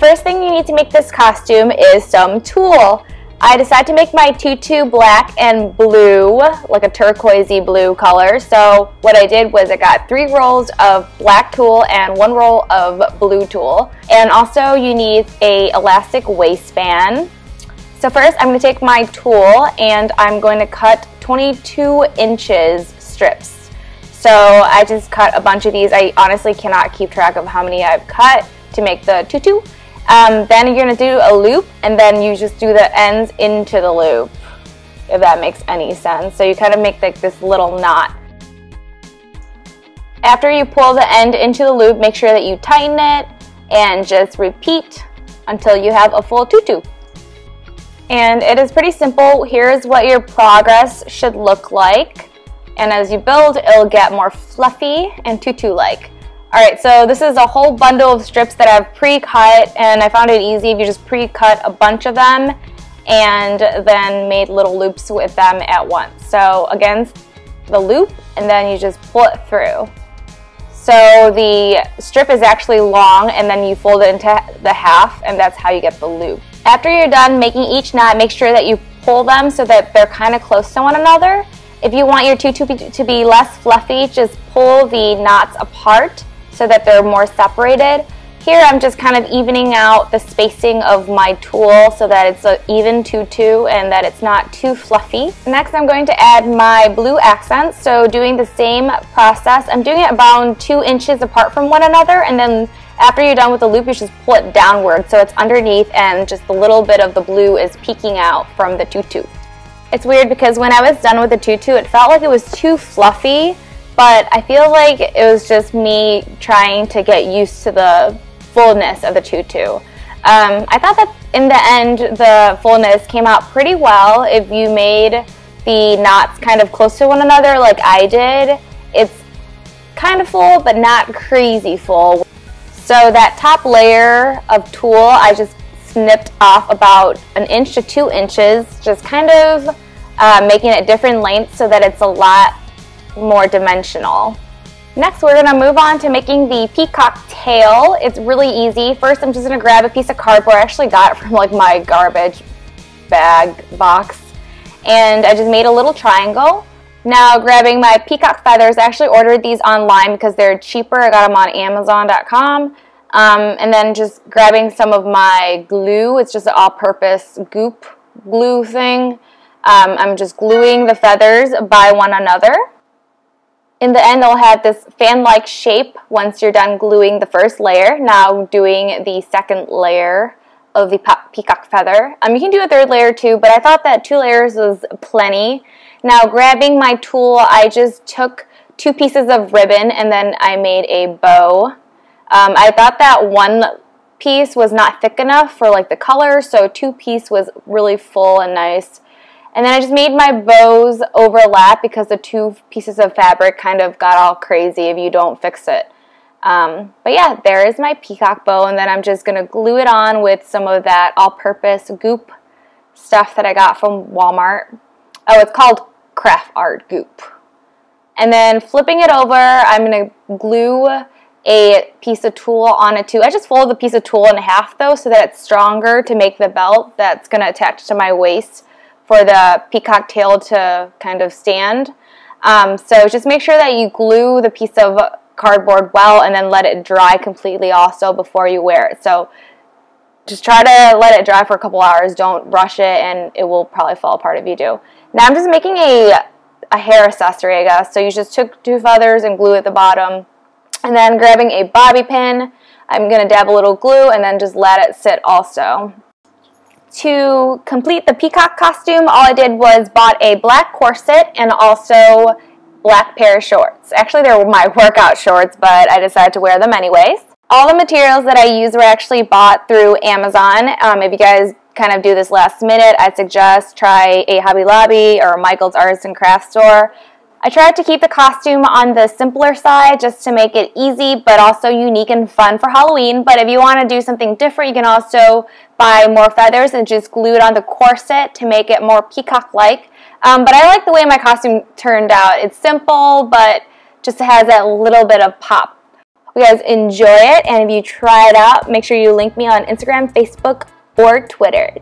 first thing you need to make this costume is some tulle. I decided to make my tutu black and blue, like a turquoisey blue color. So what I did was I got 3 rolls of black tulle and 1 roll of blue tulle. And also you need a elastic waistband. So first I'm going to take my tulle and I'm going to cut 22 inches strips. So I just cut a bunch of these. I honestly cannot keep track of how many I've cut to make the tutu. Then you're going to do a loop, and then you just do the ends into the loop, if that makes any sense. So you kind of make like this little knot. After you pull the end into the loop, make sure that you tighten it and just repeat until you have a full tutu. And it is pretty simple. Here's what your progress should look like. And as you build, it'll get more fluffy and tutu-like. Alright, so this is a whole bundle of strips that I've pre-cut, and I found it easy if you just pre-cut a bunch of them and then made little loops with them at once. So again, the loop, and then you just pull it through. So the strip is actually long, and then you fold it into the half, and that's how you get the loop. After you're done making each knot, make sure that you pull them so that they're kind of close to one another. If you want your tutu to be less fluffy, just pull the knots apart so that they're more separated. Here I'm just kind of evening out the spacing of my tulle so that it's an even tutu and that it's not too fluffy. Next I'm going to add my blue accents, so doing the same process. I'm doing it about 2 inches apart from one another, and then after you're done with the loop you just pull it downward so it's underneath and just a little bit of the blue is peeking out from the tutu. It's weird because when I was done with the tutu it felt like it was too fluffy, but I feel like it was just me trying to get used to the fullness of the tutu. I thought that in the end the fullness came out pretty well. If you made the knots kind of close to one another like I did, it's kind of full but not crazy full. So that top layer of tulle I just snipped off about 1 inch to 2 inches, just kind of making it different lengths so that it's a lot more dimensional. Next we're going to move on to making the peacock tail. It's really easy. First I'm just going to grab a piece of cardboard. I actually got it from like my garbage bag box, and I just made a little triangle. Now grabbing my peacock feathers, I actually ordered these online because they're cheaper. I got them on Amazon.com. And then just grabbing some of my glue. It's just an all-purpose goop glue thing. I'm just gluing the feathers by one another. In the end, they'll have this fan-like shape once you're done gluing the first layer. Now doing the second layer of the peacock feather. You can do a third layer too, but I thought that 2 layers was plenty. Now grabbing my tulle, I just took 2 pieces of ribbon and then I made a bow. I thought that 1 piece was not thick enough for like the color, so 2 piece was really full and nice. And then I just made my bows overlap because the 2 pieces of fabric kind of got all crazy if you don't fix it. But yeah, there is my peacock bow, and then I'm just going to glue it on with some of that all-purpose goop stuff that I got from Walmart. Oh, it's called Craft Art Goop. And then flipping it over, I'm going to glue a piece of tulle on it too. I just fold the piece of tulle in half though so that it's stronger to make the belt that's going to attach to my waist for the peacock tail to kind of stand. So just make sure that you glue the piece of cardboard well and then let it dry completely also before you wear it. So just try to let it dry for a couple hours. Don't rush it and it will probably fall apart if you do. Now I'm just making a hair accessory, I guess. So you just took 2 feathers and glue at the bottom. And then grabbing a bobby pin, I'm going to dab a little glue and then just let it sit also. To complete the peacock costume, all I did was bought a black corset and also black pair of shorts. Actually, they were my workout shorts, but I decided to wear them anyways. All the materials that I used were actually bought through Amazon. If you guys kind of do this last minute, I'd suggest try a Hobby Lobby or Michael's Arts and Crafts store. I tried to keep the costume on the simpler side just to make it easy but also unique and fun for Halloween. But if you want to do something different, you can also buy more feathers and just glue it on the corset to make it more peacock-like. But I like the way my costume turned out. It's simple, but just has that little bit of pop. Hope you guys enjoy it, and if you try it out, make sure you link me on Instagram, Facebook, or Twitter.